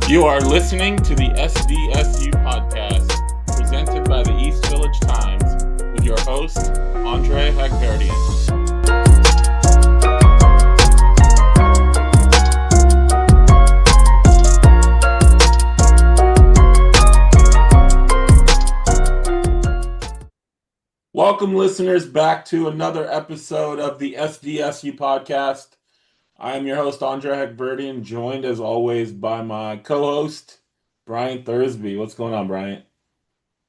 You are listening to the SDSU podcast, presented by the East Village Times, with your host, Andre Hagverdian. Welcome, listeners, back to another episode of the SDSU podcast. I am your host, Andre Hagverdian, joined as always by my co-host, Bryant Thursby. What's going on, Bryant?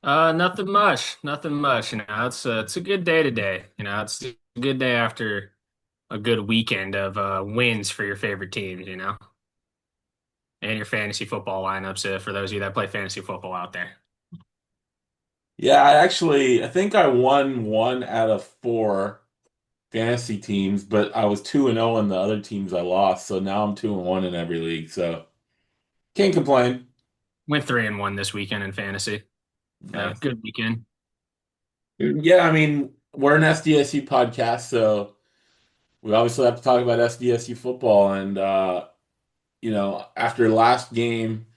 Nothing much, nothing much. It's a good day today. It's a good day after a good weekend of wins for your favorite teams. And your fantasy football lineups. For those of you that play fantasy football out there, Yeah, I think I won one out of four fantasy teams, but I was 2-0 in the other teams I lost, so now I'm 2-1 in every league, so can't complain. went 3-1 this weekend in fantasy. Nice. Good weekend. Yeah, I mean, we're an SDSU podcast, so we obviously have to talk about SDSU football. And after last game,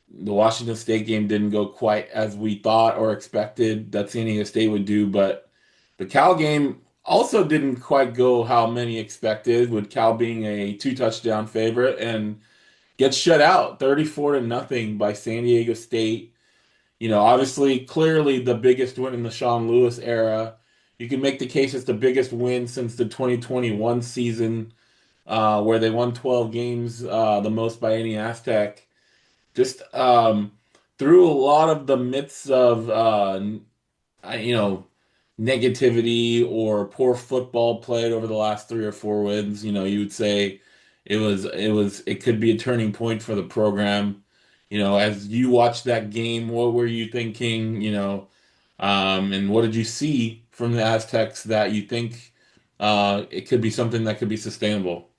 the Washington State game didn't go quite as we thought or expected that San Diego State would do, but the Cal game also didn't quite go how many expected, with Cal being a two-touchdown favorite and gets shut out 34 to nothing by San Diego State. Obviously, clearly the biggest win in the Sean Lewis era. You can make the case it's the biggest win since the 2021 season, where they won 12 games, the most by any Aztec. Just through a lot of the myths of you know, negativity or poor football played over the last 3 or 4 wins, you would say it could be a turning point for the program. As you watched that game, what were you thinking, and what did you see from the Aztecs that you think it could be something that could be sustainable?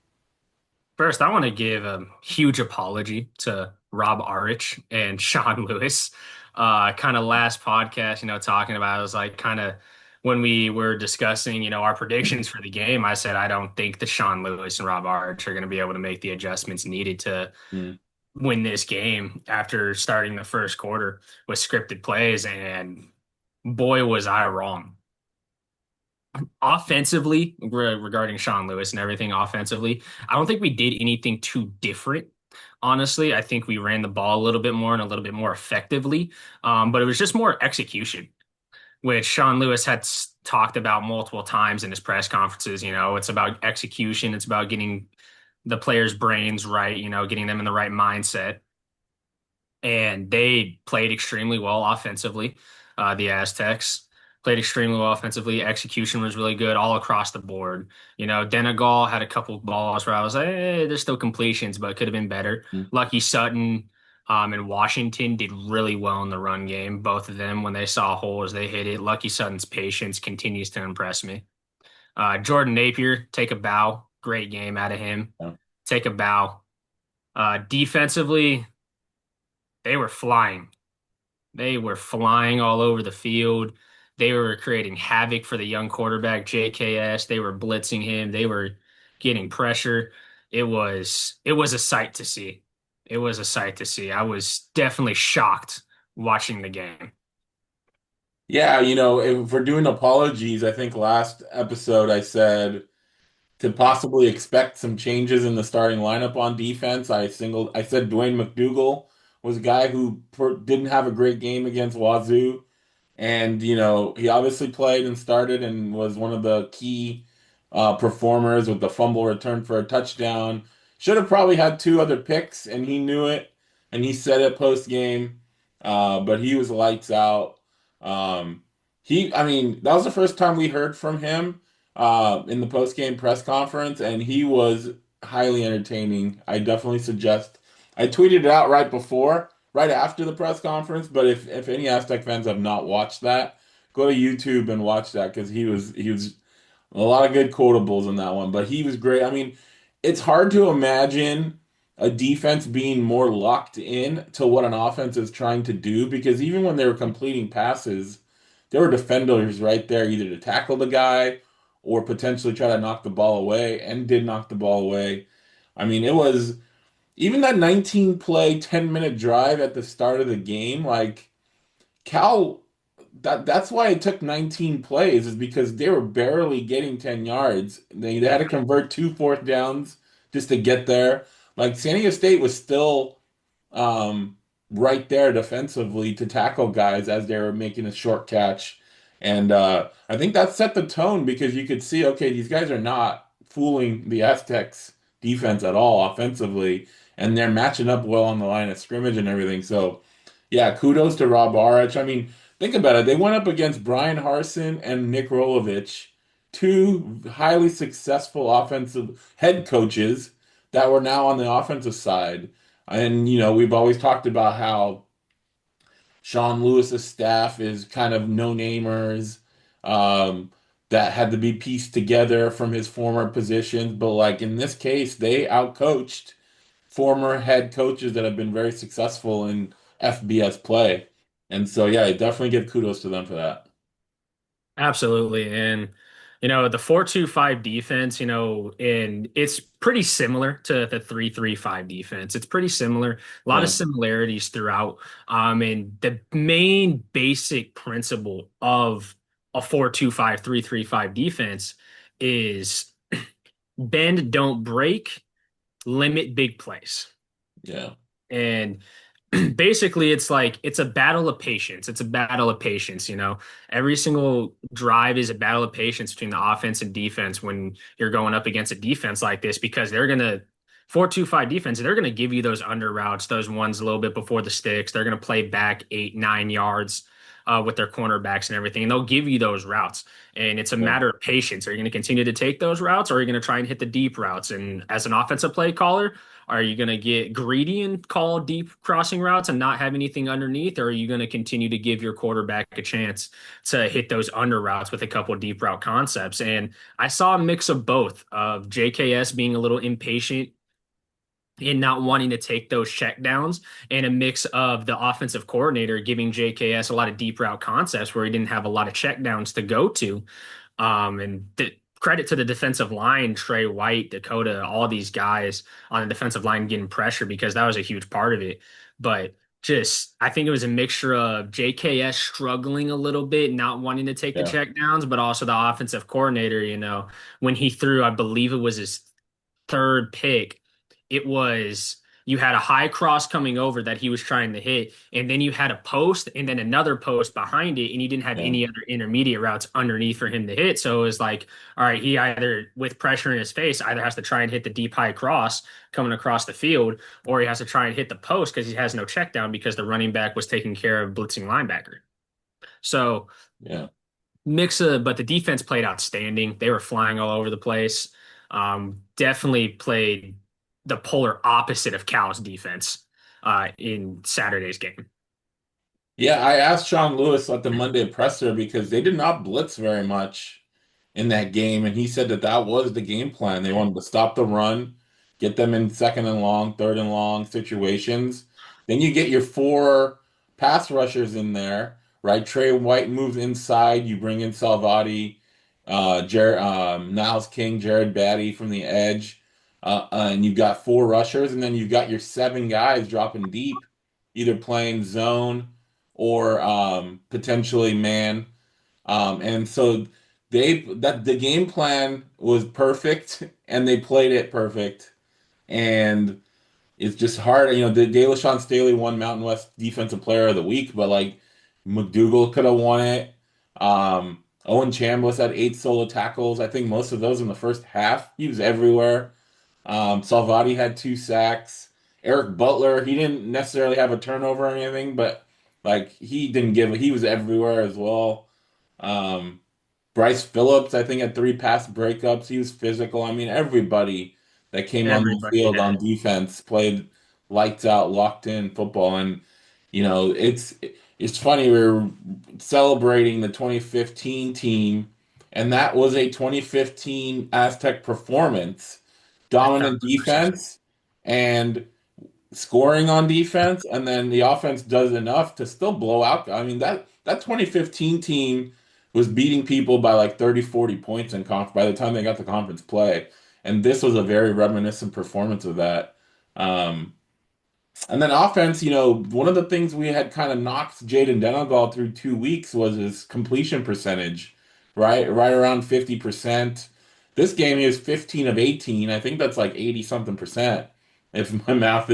First, I want to give a huge apology to Rob Arich and Sean Lewis. Kind of last podcast, talking about it was like kind of when we were discussing, our predictions for the game. I said I don't think the Sean Lewis and Rob Arich are going to be able to make the adjustments needed to Mm. win this game after starting the first quarter with scripted plays. And boy, was I wrong. Offensively, regarding Sean Lewis and everything offensively, I don't think we did anything too different. Honestly, I think we ran the ball a little bit more and a little bit more effectively. But it was just more execution, which Sean Lewis had talked about multiple times in his press conferences. It's about execution, it's about getting the players' brains right, getting them in the right mindset. And they played extremely well offensively. The Aztecs played extremely well offensively. Execution was really good all across the board. Denegal had a couple of balls where I was like, there's still completions, but it could have been better. Mm. Lucky Sutton and Washington did really well in the run game. Both of them, when they saw holes, they hit it. Lucky Sutton's patience continues to impress me. Jordan Napier, take a bow. Great game out of him. Yeah. Take a bow. Defensively, they were flying. They were flying all over the field. They were creating havoc for the young quarterback, JKS. They were blitzing him. They were getting pressure. It was a sight to see. It was a sight to see. I was definitely shocked watching the game. Yeah, if we're doing apologies, I think last episode I said to possibly expect some changes in the starting lineup on defense. I said Dwayne McDougal was a guy who didn't have a great game against Wazoo. And, he obviously played and started and was one of the key performers with the fumble return for a touchdown. Should have probably had two other picks, and he knew it. And he said it post game, but he was lights out. I mean, that was the first time we heard from him in the post game press conference, and he was highly entertaining. I definitely suggest. I tweeted it out right after the press conference. But if any Aztec fans have not watched that, go to YouTube and watch that because he was a lot of good quotables in that one. But he was great. I mean, it's hard to imagine a defense being more locked in to what an offense is trying to do because even when they were completing passes, there were defenders right there either to tackle the guy or potentially try to knock the ball away and did knock the ball away. I mean, it was. even that 19 play, 10-minute drive at the start of the game, like Cal, that's why it took 19 plays, is because they were barely getting 10 yards. They had to convert two fourth downs just to get there. Like San Diego State was still um, right there defensively to tackle guys as they were making a short catch. And I think that set the tone because you could see, okay, these guys are not fooling the Aztecs defense at all offensively, and they're matching up well on the line of scrimmage and everything. So, yeah, kudos to Rob Arch. I mean, think about it. They went up against Brian Harsin and Nick Rolovich, two highly successful offensive head coaches that were now on the offensive side. And, we've always talked about how Sean Lewis's staff is kind of no-namers um, that had to be pieced together from his former positions. But, like, in this case, they outcoached former head coaches that have been very successful in FBS play. And so, yeah, I definitely give kudos to them for that. Absolutely. And, the 4-2-5 defense, and it's pretty similar to the 3-3-5 defense. It's pretty similar, a lot of Yeah, similarities throughout. And the main basic principle of a 4-2-5, 3-3-5 defense is bend, don't break, limit big plays. yeah, And basically it's like it's a battle of patience. It's a battle of patience, Every single drive is a battle of patience between the offense and defense when you're going up against a defense like this because they're gonna 4-2-5 defense, they're gonna give you those under routes, those ones a little bit before the sticks. They're gonna play back 8, 9 yards with their cornerbacks and everything, and they'll give you those routes. And it's a yeah, matter of patience. Are you going to continue to take those routes, or are you going to try and hit the deep routes? And as an offensive play caller, are you going to get greedy and call deep crossing routes and not have anything underneath? Or are you going to continue to give your quarterback a chance to hit those under routes with a couple of deep route concepts? And I saw a mix of both of JKS being a little impatient and not wanting to take those check downs, and a mix of the offensive coordinator giving JKS a lot of deep route concepts where he didn't have a lot of check downs to go to. And the credit to the defensive line, Trey White, Dakota, all these guys on the defensive line getting pressure because that was a huge part of it. But just, I think it was a mixture of JKS struggling a little bit, not wanting to take the yeah, check downs, but also the offensive coordinator, when he threw, I believe it was his third pick, it was you had a high cross coming over that he was trying to hit, and then you had a post and then another post behind it, and you didn't have yeah, any other intermediate routes underneath for him to hit. So it was like, all right, he either with pressure in his face either has to try and hit the deep high cross coming across the field, or he has to try and hit the post because he has no check down because the running back was taking care of blitzing linebacker. So yeah. but the defense played outstanding. They were flying all over the place. Definitely played the polar opposite of Cal's defense in Saturday's game. Yeah, I asked Sean Lewis at the Monday presser because they did not blitz very much in that game, and he said that that was the game plan. They wanted to stop the run, get them in second and long, third and long situations. Then you get your four pass rushers in there, right? Trey White moves inside. You bring in Salvati, Niles King, Jared Batty from the edge, and you've got four rushers, and then you've got your seven guys dropping deep, either playing zone or potentially man. And so the game plan was perfect and they played it perfect. And it's just hard. The DeLaShawn Staley won Mountain West Defensive Player of the Week, but like McDougal could have won it. Owen Chambliss had 8 solo tackles. I think most of those in the first half. He was everywhere. Salvati had 2 sacks. Eric Butler, he didn't necessarily have a turnover or anything, but like he was everywhere as well. Um, Bryce Phillips, I think, had 3 pass breakups. He was physical. I mean, everybody that came on the Everybody field on had defense played lights out, locked in football. And it's funny, we were celebrating the 2015 team, and that was a 2015 Aztec performance, a dominant thousand percent. defense and scoring on defense, and then the offense does enough to still blow out. I mean, that 2015 team was beating people by like 30, 40 points in conf by the time they got to conference play. And this was a very reminiscent performance of that. Um, and then offense, one of the things we had kind of knocked Jaden Denegal through 2 weeks was his completion percentage, right? Right around 50%. This game he is 15 of 18. I think that's like 80 something percent. If the math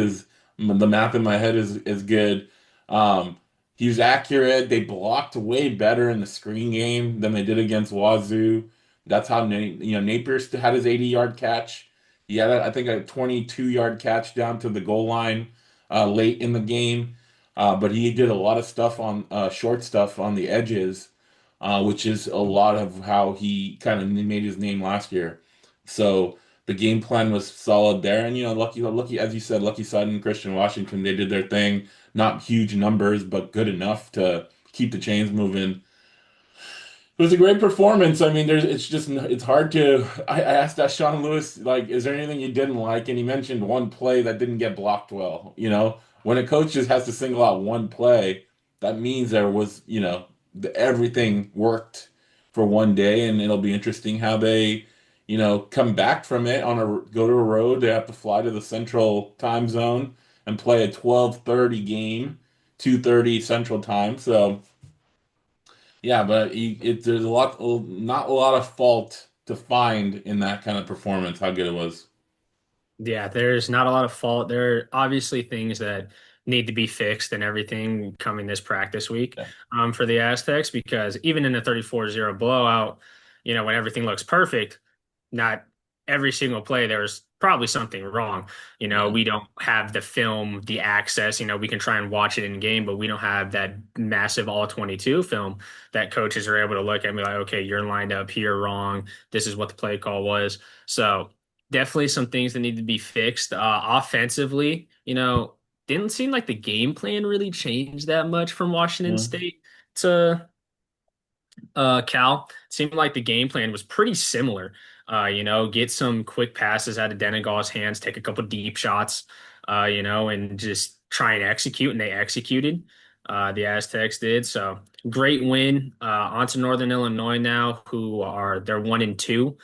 in my head is good. Um, he was accurate. They blocked way better in the screen game than they did against Wazoo. That's how Napier had his 80-yard catch. He had, I think, a 22-yard catch down to the goal line late in the game. But he did a lot of stuff on short stuff on the edges, which is a lot of how he kind of made his name last year. So the game plan was solid there, and lucky as you said, Lucky Sutton, Christian Washington, they did their thing. Not huge numbers, but good enough to keep the chains moving. It was a great performance. I mean, it's hard to. I asked that Sean Lewis, like, is there anything you didn't like? And he mentioned one play that didn't get blocked well. When a coach just has to single out one play, that means there was, everything worked for one day, and it'll be interesting how they, come back from it go to a road. They have to fly to the central time zone and play a 12:30 game, 2:30 central time. So. Yeah, but there's not a lot of fault to find in that kind of performance, how good it was. Yeah, there's not a lot of fault. There are obviously things that need to be fixed and everything coming this practice week Yeah. for the Aztecs because even in a 34-0 blowout, when everything looks perfect, not every single play, there's probably something wrong. Yeah. We don't have the film, the access, we can try and watch it in game, but we don't have that massive all 22 film that coaches are able to look at and be like, okay, you're lined up here wrong. This is what the play call was. So definitely some things that need to be fixed. Offensively, didn't seem like the game plan really changed that much from Washington Yeah. State to Cal. It seemed like the game plan was pretty similar. Get some quick passes out of Denegal's hands, take a couple deep shots, and just try and execute. And they executed. The Aztecs did. So great win. On to Northern Illinois now, they're 1-2,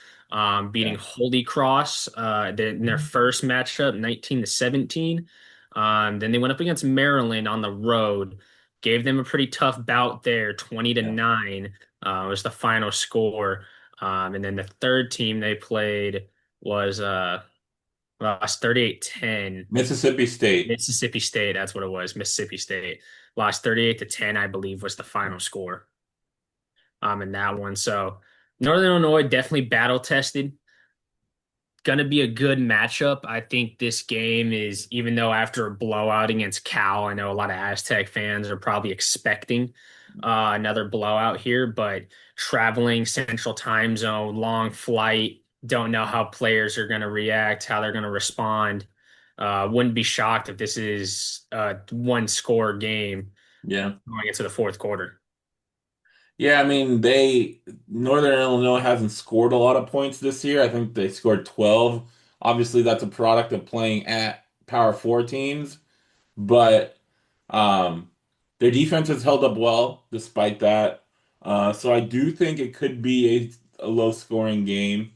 beating Yeah. Holy Cross in their first matchup, 19-17. Then they went up against Maryland on the road, gave them a pretty tough bout there, 20 to Yeah. 9 was the final score. And then the third team they played was lost 38-10. Mississippi State. Mississippi State, that's what it was. Mississippi State lost 38-10, I believe, was the final score in that one. So Northern Illinois definitely battle tested. Gonna be a good matchup. I think this game is, even though after a blowout against Cal, I know a lot of Aztec fans are probably expecting another blowout here, but traveling Central Time Zone, long flight, don't know how players are going to react, how they're going to respond. Wouldn't be shocked if this is a one score game Yeah. going into the fourth quarter. Yeah, I mean, Northern Illinois hasn't scored a lot of points this year. I think they scored 12. Obviously, that's a product of playing at Power 4 teams, but um their defense has held up well despite that. So I do think it could be a low scoring game.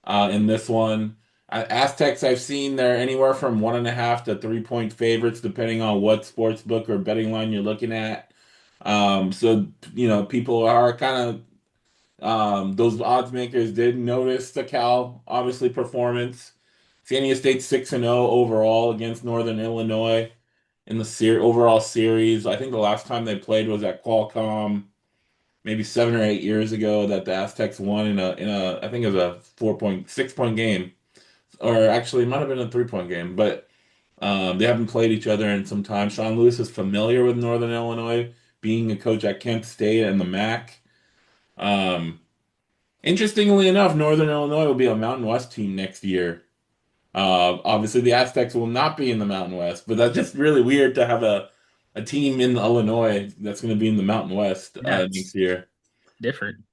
In this one. Aztecs, I've seen they're anywhere from 1.5 to 3 point favorites, depending on what sports book or betting line you're looking at. So people are kind of those odds makers did notice the Cal obviously performance. San Diego State 6-0 overall against Northern Illinois in the overall series. I think the last time they played was at Qualcomm maybe 7 or 8 years ago that the Aztecs won in a I think it was a 4.6 point game, or actually it might have been a 3 point game, but they haven't played each other in some time. Sean Lewis is familiar with Northern Illinois, being a coach at Kent State and the MAC. Um, Interestingly enough, Northern Illinois will be a Mountain West team next year. Obviously, the Aztecs will not be in the Mountain West, but that's just really weird to have a team in Illinois that's going to be in the Mountain West Yeah, next it's year. different.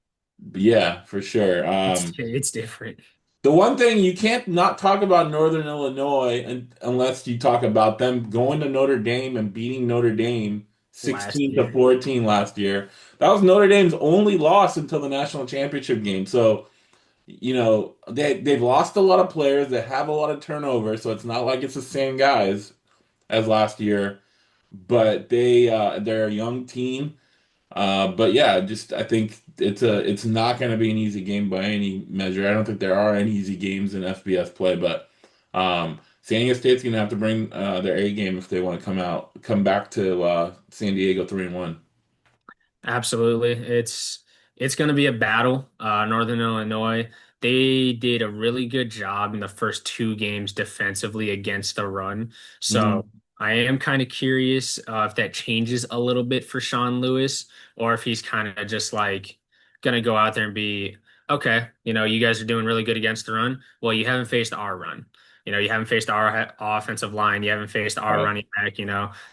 Yeah, for sure. It's different. The one thing you can't not talk about Northern Illinois unless you talk about them going to Notre Dame and beating Notre Dame Last 16 to year. 14 last year. That was Notre Dame's only loss until the national championship game. So they've lost a lot of players that have a lot of turnover, so it's not like it's the same guys as last year. But they're a young team. But yeah, just I think it's not going to be an easy game by any measure. I don't think there are any easy games in FBS play, but San Diego State's going to have to bring their A game if they want to come back to San Diego 3-1. Absolutely. It's going to be a battle. Northern Illinois, they did a really good job in the first two games defensively against the run. So Hmm. I am kind of curious if that changes a little bit for Sean Lewis, or if he's kind of just like going to go out there and be, okay, you guys are doing really good against the run. Well, you haven't faced our run. You haven't faced our offensive line. You haven't faced our Right. running back.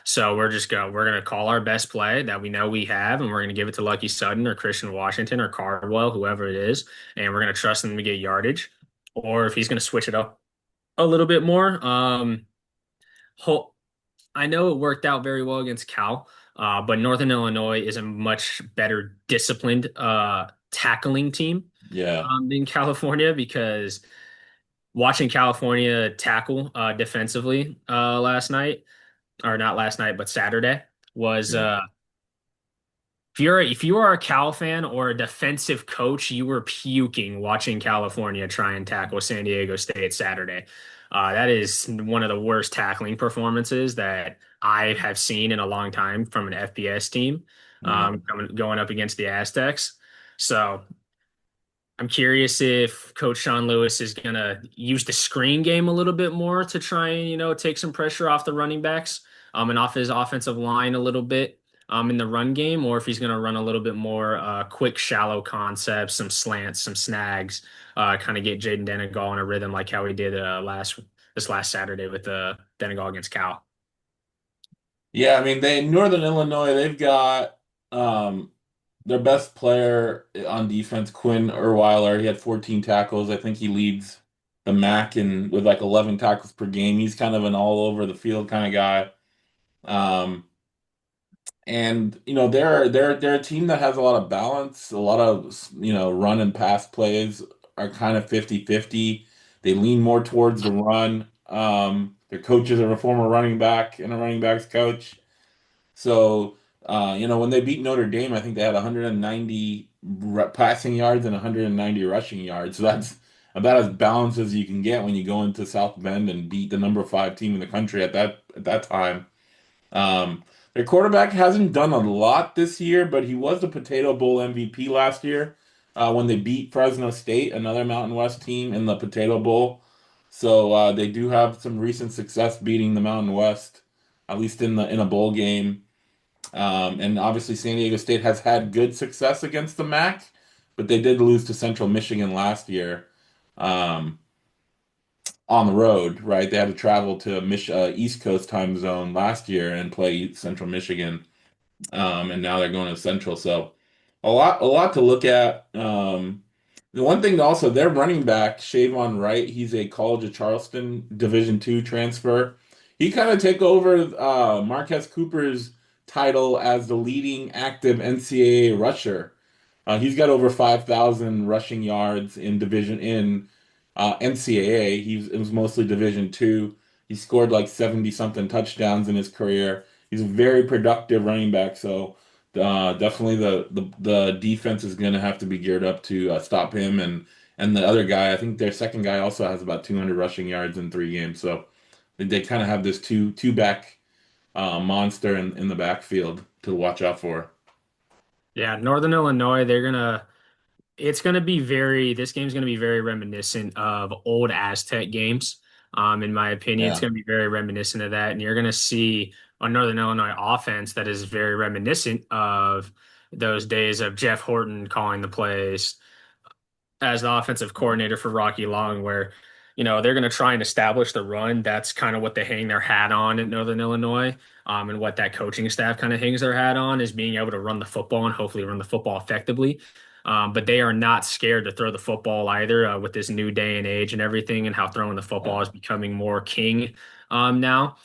So we're gonna call our best play that we know we have, and we're gonna give it to Lucky Sutton or Christian Washington or Cardwell, whoever it is, and we're gonna trust him to get yardage. Or if he's gonna switch it up a little bit more, ho I know it worked out very well against Cal, but Northern Illinois is a much better disciplined tackling team Yeah. than California because watching California tackle defensively last night, or not last night, but Saturday was Yeah. if you are a Cal fan or a defensive coach, you were puking watching California try and tackle San Diego State Saturday. That is one of the worst tackling performances that I have seen in a long time from an FBS team, Right. going up against the Aztecs. So I'm curious if Coach Sean Lewis is going to use the screen game a little bit more to try and, take some pressure off the running backs, and off his offensive line a little bit, in the run game, or if he's going to run a little bit more quick, shallow concepts, some slants, some snags, kind of get Jaden Denegal in a rhythm like how he did this last Saturday with Denegal against Cal. Yeah, I mean they Northern Illinois, they've got um their best player on defense, Quinn Erweiler. He had 14 tackles. I think he leads the MAC in with like 11 tackles per game. He's kind of an all over the field kind of guy. Um, and they're a team that has a lot of balance, a lot of run and pass plays are kind of 50-50. They lean more towards the run. Their coaches are a former running back and a running backs coach. So, when they beat Notre Dame, I think they had 190 passing yards and 190 rushing yards. So that's about as balanced as you can get when you go into South Bend and beat the number five team in the country at that time. Their quarterback hasn't done a lot this year, but he was the Potato Bowl MVP last year when they beat Fresno State, another Mountain West team, in the Potato Bowl. So they do have some recent success beating the Mountain West, at least in a bowl game. And obviously, San Diego State has had good success against the MAC, but they did lose to Central Michigan last year um, on the road, right? They had to travel to East Coast time zone last year and play Central Michigan, and now they're going to Central. So a lot to look at. The one thing also, their running back, Shavon Wright, he's a College of Charleston Division II transfer. He kind of took over Marquez Cooper's title as the leading active NCAA rusher. He's got over 5,000 rushing yards in NCAA. It was mostly Division II. He scored like 70 something touchdowns in his career. He's a very productive running back. So definitely the defense is going to have to be geared up to stop him and the other guy. I think their second guy also has about 200 rushing yards in 3 games. So they kind of have this two back monster in the backfield to watch out for. Yeah, Northern Illinois, it's going to be this game's going to be very reminiscent of old Aztec games. In my opinion, it's Yeah. going to be very reminiscent of that. And you're going to see a Northern Illinois offense that is very reminiscent of those days of Jeff Horton calling the plays, as the offensive coordinator for Rocky Long, where, they're going to try and establish the run. That's kind of what they hang their hat on at Northern Illinois. And what that coaching staff kind of hangs their hat on is being able to run the football and hopefully run the football effectively. But they are not scared to throw the football either, with this new day and age and everything, and how throwing the football Yeah. is becoming more king now.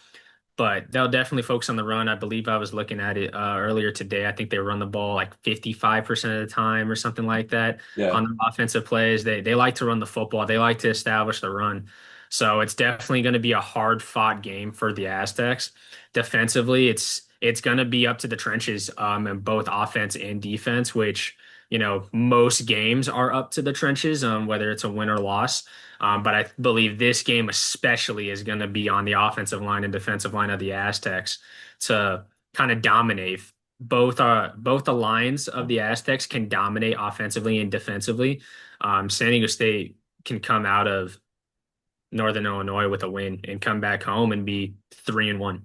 but they'll definitely focus on the run. I believe I was looking at it earlier today. I think they run the ball like 55% of the time or something like that Yeah. on the offensive plays. They like to run the football. They like to establish the run. So it's definitely going to be a hard fought game for the Aztecs. Defensively, it's going to be up to the trenches in both offense and defense, which most games are up to the trenches, whether it's a win or loss. But I believe this game especially is going to be on the offensive line and defensive line of the Aztecs to kind of dominate. Both the lines of the Aztecs can dominate offensively and defensively. San Diego State can come out of Northern Illinois with a win and come back home and be 3-1.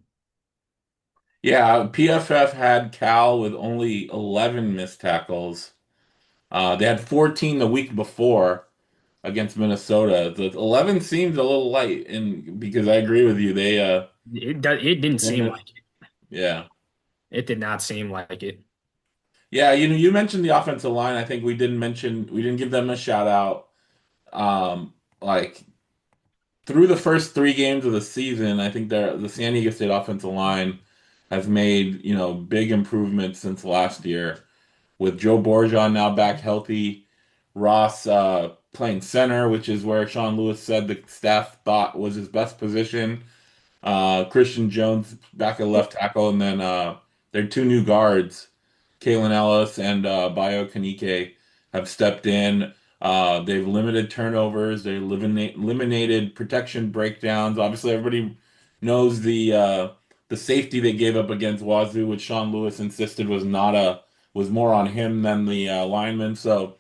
Yeah, PFF had Cal with only 11 missed tackles. They had 14 the week before against Minnesota. The 11 seems a little light, and because I agree with you, It didn't they seem missed. like it. Yeah. It did not seem like it. Yeah, you mentioned the offensive line. I think we didn't give them a shout out. Like through the first three games of the season, I think the San Diego State offensive line has made, big improvements since last year. With Joe Borjan now back healthy, Ross playing center, which is where Sean Lewis said the staff thought was his best position. Christian Jones back at left tackle, and then their two new guards, Kalen Ellis and Bayo Kanike, have stepped in. They've limited turnovers. They eliminated protection breakdowns. Obviously, everybody knows the safety they gave up against Wazoo, which Sean Lewis insisted was more on him than the lineman. So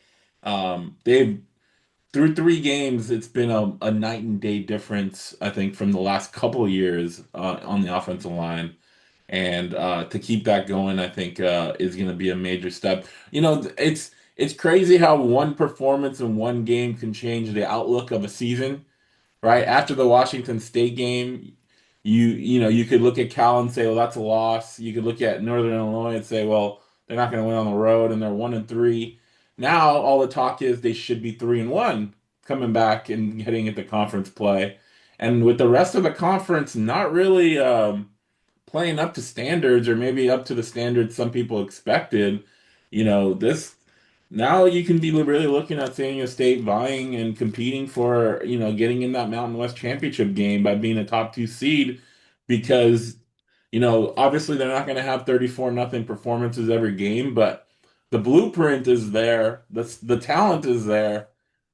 they've through three games, it's been a night and day difference, I think, from the last couple of years on the offensive line. And to keep that going, I think is going to be a major step. It's crazy how one performance in one game can change the outlook of a season, right? After the Washington State game, you could look at Cal and say, well, that's a loss. You could look at Northern Illinois and say, well, they're not going to win on the road and they're 1-3. Now all the talk is they should be 3-1 coming back and getting into conference play. And with the rest of the conference not really playing up to standards or maybe up to the standards some people expected, this now you can be really looking at San Diego State vying and competing for, getting in that Mountain West championship game by being a top two seed because, obviously they're not going to have 34 nothing performances every game, but the blueprint is there. The talent is there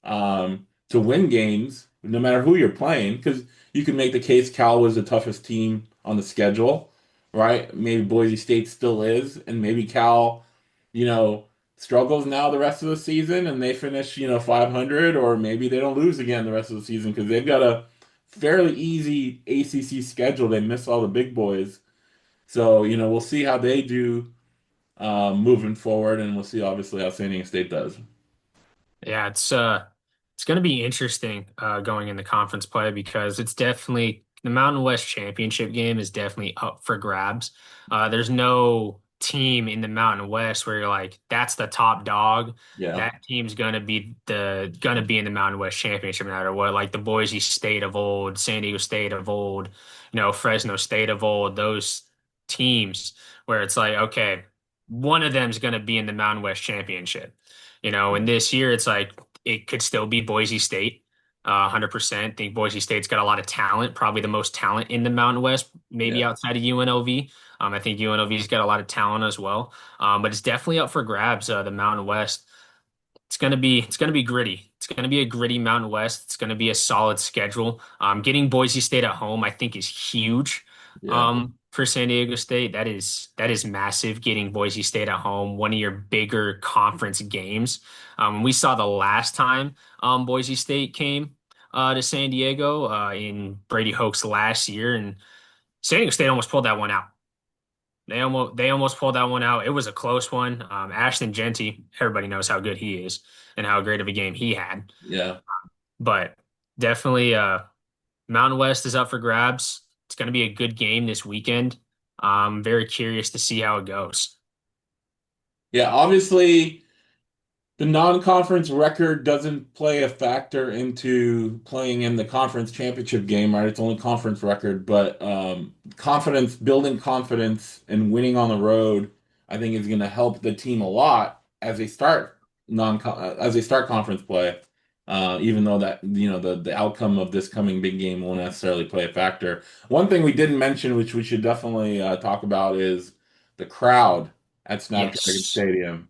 to win games, no matter who you're playing, because you can make the case Cal was the toughest team on the schedule, right? Maybe Boise State still is, and maybe Cal, you know, struggles now the rest of the season and they finish, 500, or maybe they don't lose again the rest of the season because they've got a fairly easy ACC schedule. They miss all the big boys. So, we'll see how they do moving forward, and we'll see obviously how San Diego State does. Yeah, it's going to be interesting going in the conference play because it's definitely the Mountain West Championship game is definitely up for grabs. There's no team in the Mountain West where you're like, that's the top dog. Yeah, That team's gonna be in the Mountain West Championship no matter what. Like the Boise State of old, San Diego State of old, Fresno State of old, those teams where it's like, okay, one of them's gonna be in the Mountain West Championship. And this year it's like it could still be Boise State. 100%. Think Boise State's got a lot of talent, probably the most talent in the Mountain West, maybe yeah, outside of UNLV. I think UNLV's got a lot of talent as well. But it's definitely up for grabs, the Mountain West. It's gonna be gritty. It's gonna be a gritty Mountain West. It's gonna be a solid schedule. Getting Boise State at home, I think, is huge. yeah, For San Diego State, that is massive. Getting Boise State at home, one of your bigger conference games. We saw the last time Boise State came to San Diego in Brady Hoke's last year, and San Diego State almost pulled that one out. They almost pulled that one out. It was a close one. Ashton Genty, everybody knows how good he is and how great of a game he had. yeah. But definitely, Mountain West is up for grabs. It's going to be a good game this weekend. I'm very curious to see how it goes. Yeah, obviously. The non-conference record doesn't play a factor into playing in the conference championship game, right? It's only conference record, but confidence, building confidence and winning on the road, I think is going to help the team a lot as they start conference play. Even though that the outcome of this coming big game won't necessarily play a factor. One thing we didn't mention, which we should definitely talk about, is the crowd at Snapdragon Yes, Stadium.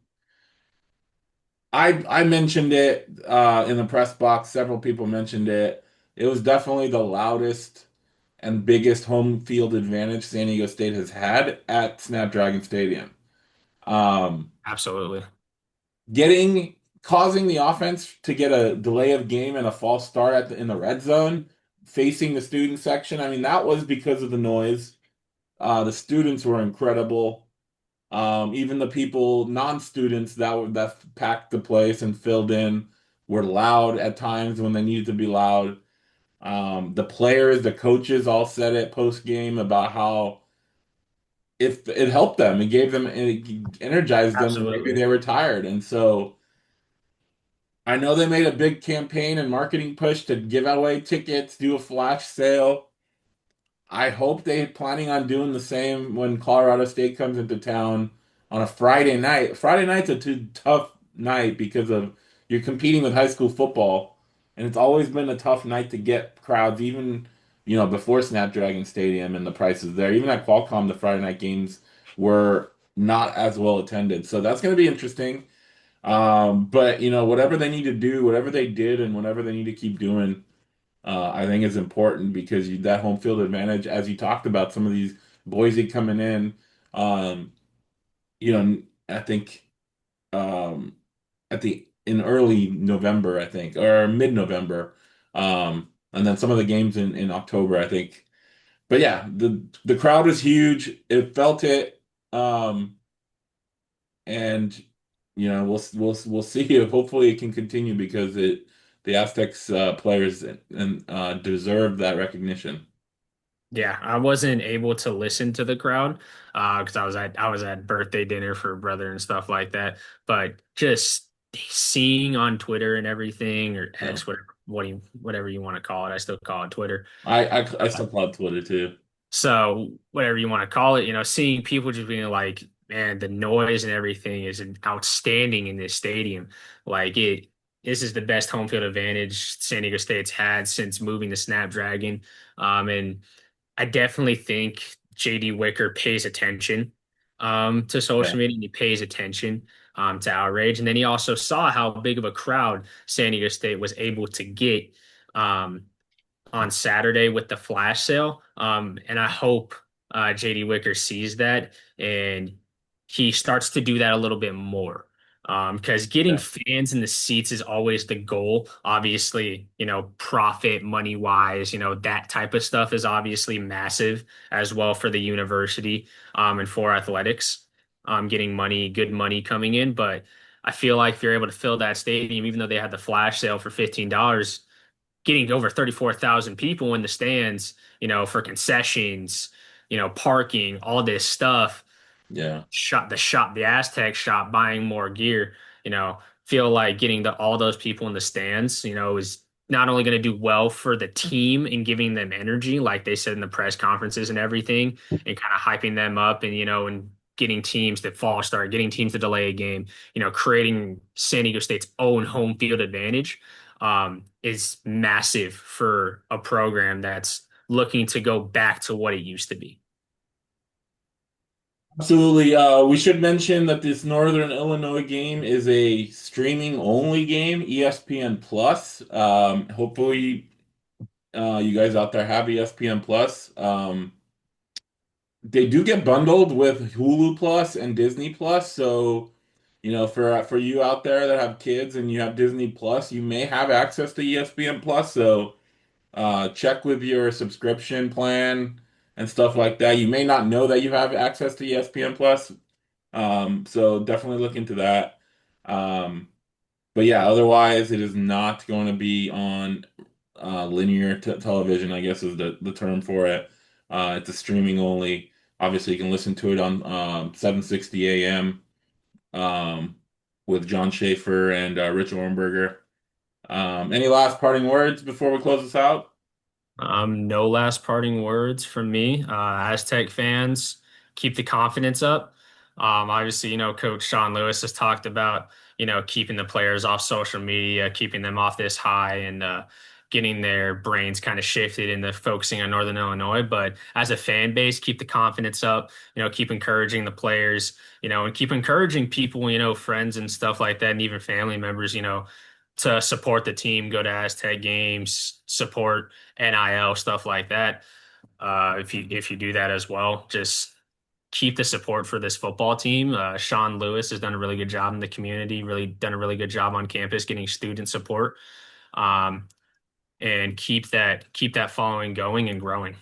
I mentioned it in the press box. Several people mentioned it. It was definitely the loudest and biggest home field advantage San Diego State has had at Snapdragon Stadium. Um, absolutely. getting causing the offense to get a delay of game and a false start in the red zone, facing the student section. I mean, that was because of the noise. The students were incredible. Even the people, non-students that packed the place and filled in were loud at times when they needed to be loud. The players, the coaches all said it post game about how if it helped them, it energized them when maybe Absolutely. they were tired. And so I know they made a big campaign and marketing push to give away tickets, do a flash sale. I hope they're planning on doing the same when Colorado State comes into town on a Friday night. Friday night's a too tough night because of you're competing with high school football, and it's always been a tough night to get crowds, even before Snapdragon Stadium and the prices there. Even at Qualcomm, the Friday night games were not as well attended, so that's going to be interesting. But whatever they need to do, whatever they did, and whatever they need to keep doing. I think is important because that home field advantage, as you talked about, some of these Boise coming in, um, I think um, in early November, I think, or mid-November, and then some of the games in October, I think. But yeah, the crowd was huge. It felt it, and we'll see if hopefully it can continue because the Aztecs players and deserve that recognition. Yeah, I wasn't able to listen to the crowd because I was at birthday dinner for a brother and stuff like that. But just seeing on Twitter and everything or Yeah. X, whatever you want to call it, I still call it Twitter. I still call it Twitter too. So whatever you want to call it, seeing people just being like, man, the noise and everything is outstanding in this stadium. Like this is the best home field advantage San Diego State's had since moving to Snapdragon. And I definitely think JD Wicker pays attention to Yeah. social media and he pays attention to outrage. And then he also saw how big of a crowd San Diego State was able to get. Um, on Saturday with the flash sale. And I hope JD Wicker sees that and he starts to do that a little bit more. Because getting Yeah. fans in the seats is always the goal. Obviously, profit money wise, that type of stuff is obviously massive as well for the university and for athletics, getting money, good money coming in. But I feel like if you're able to fill that stadium, even though they had the flash sale for $15, getting over 34,000 people in the stands, for concessions, parking, all this stuff. Yeah. The Aztec shop buying more gear, feel like getting all those people in the stands, is not only going to do well for the team and giving them energy, like they said in the press conferences and everything, and kind of hyping them up and, and getting teams to false start, getting teams to delay a game, creating San Diego State's own home field advantage, is massive for a program that's looking to go back to what it used to be. Absolutely. We should mention that this Northern Illinois game is a streaming only game, ESPN Plus. Hopefully, you guys out there have ESPN Plus. They do get bundled with Hulu Plus and Disney Plus. So, for you out there that have kids and you have Disney Plus, you may have access to ESPN Plus. So, check with your subscription plan and stuff like that. You may not know that you have access to ESPN Plus, so definitely look into that. Um, but yeah, otherwise it is not going to be on linear t television, I guess is the term for it. It's a streaming only. Obviously, you can listen to it on 760 AM. with John Schaefer and Rich Ornberger. Any last parting words before we close this out? No last parting words from me. Aztec fans, keep the confidence up. Obviously, Coach Sean Lewis has talked about, keeping the players off social media, keeping them off this high, and getting their brains kind of shifted into focusing on Northern Illinois. But as a fan base, keep the confidence up, keep encouraging the players, and keep encouraging people, friends and stuff like that, and even family members, to support the team, go to Aztec games, support NIL, stuff like that. If you do that as well, just keep the support for this football team. Sean Lewis has done a really good job in the community, really done a really good job on campus getting student support, um, and keep that following going and growing.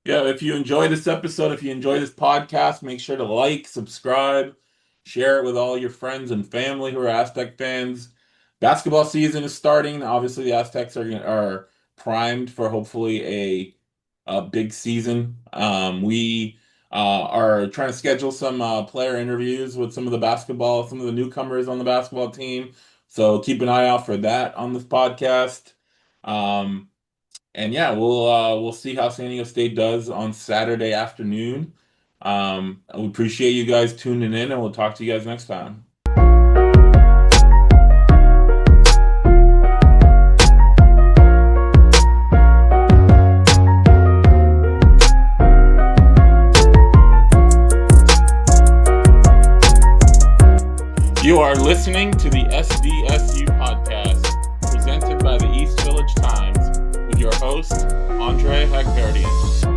Yeah, if you enjoy this episode, if you enjoy this podcast, make sure to like, subscribe, share it with all your friends and family who are Aztec fans. Basketball season is starting. Obviously, the Aztecs are primed for hopefully a big season. We are trying to schedule some player interviews with some of the newcomers on the basketball team. So keep an eye out for that on this podcast. Um, and yeah, we'll see how San Diego State does on Saturday afternoon. We appreciate you guys tuning in, and we'll talk to you guys next time. You are listening to the SDSU podcast, presented by the East Village Times, with your host, Andre Hagperdian.